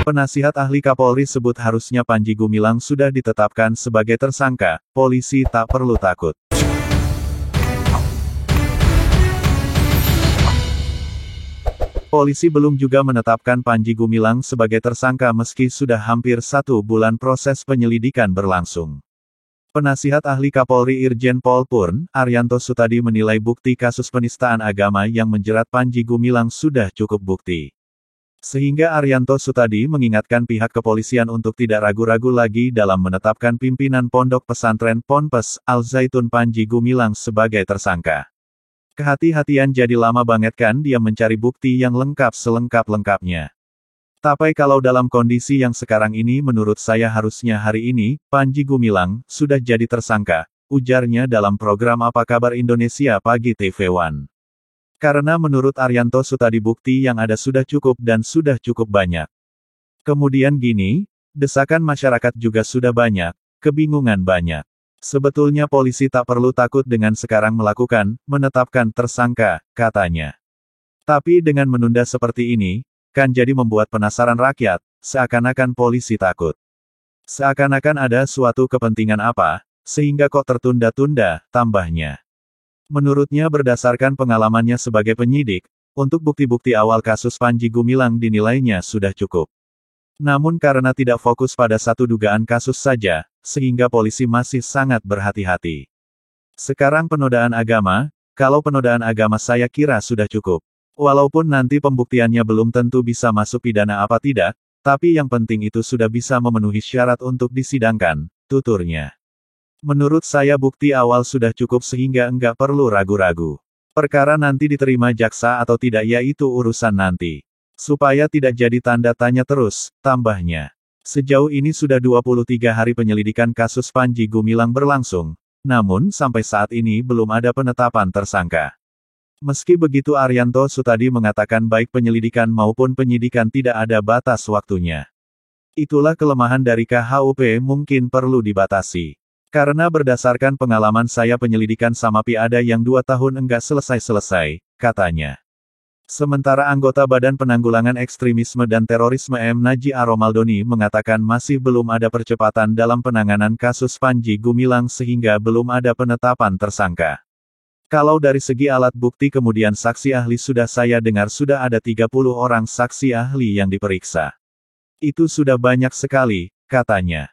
Penasihat ahli Kapolri sebut harusnya Panji Gumilang sudah ditetapkan sebagai tersangka, polisi tak perlu takut. Polisi belum juga menetapkan Panji Gumilang sebagai tersangka meski sudah hampir 1 bulan proses penyelidikan berlangsung. Penasihat ahli Kapolri Irjen Pol Purn, Arianto Sutadi menilai bukti kasus penistaan agama yang menjerat Panji Gumilang sudah cukup bukti. Sehingga Arianto Sutadi mengingatkan pihak kepolisian untuk tidak ragu-ragu lagi dalam menetapkan pimpinan Pondok Pesantren Ponpes Al Zaitun Panji Gumilang sebagai tersangka. Kehati-hatian jadi lama banget kan dia mencari bukti yang lengkap selengkap-lengkapnya. Tapi kalau dalam kondisi yang sekarang ini menurut saya harusnya hari ini, Panji Gumilang sudah jadi tersangka, ujarnya dalam program Apa Kabar Indonesia Pagi TV One. Karena menurut Arianto Sutadi bukti yang ada sudah cukup dan sudah cukup banyak. Kemudian gini, desakan masyarakat juga sudah banyak, kebingungan banyak. Sebetulnya polisi tak perlu takut dengan sekarang menetapkan tersangka, katanya. Tapi dengan menunda seperti ini, kan jadi membuat penasaran rakyat, seakan-akan polisi takut. Seakan-akan ada suatu kepentingan apa, sehingga kok tertunda-tunda, tambahnya. Menurutnya berdasarkan pengalamannya sebagai penyidik, untuk bukti-bukti awal kasus Panji Gumilang dinilainya sudah cukup. Namun karena tidak fokus pada satu dugaan kasus saja, sehingga polisi masih sangat berhati-hati. Sekarang penodaan agama, kalau penodaan agama saya kira sudah cukup. Walaupun nanti pembuktiannya belum tentu bisa masuk pidana apa tidak, tapi yang penting itu sudah bisa memenuhi syarat untuk disidangkan, tuturnya. Menurut saya bukti awal sudah cukup sehingga enggak perlu ragu-ragu. Perkara nanti diterima jaksa atau tidak ya itu urusan nanti. Supaya tidak jadi tanda tanya terus, tambahnya. Sejauh ini sudah 23 hari penyelidikan kasus Panji Gumilang berlangsung, namun sampai saat ini belum ada penetapan tersangka. Meski begitu Arianto Sutadi mengatakan baik penyelidikan maupun penyidikan tidak ada batas waktunya. Itulah kelemahan dari KHUP mungkin perlu dibatasi. Karena berdasarkan pengalaman saya penyelidikan sama Pi ada yang 2 tahun enggak selesai-selesai, katanya. Sementara anggota Badan Penanggulangan Ekstremisme dan Terorisme M. Naji Aromaldoni mengatakan masih belum ada percepatan dalam penanganan kasus Panji Gumilang sehingga belum ada penetapan tersangka. Kalau dari segi alat bukti kemudian saksi ahli sudah saya dengar sudah ada 30 orang saksi ahli yang diperiksa. Itu sudah banyak sekali, katanya.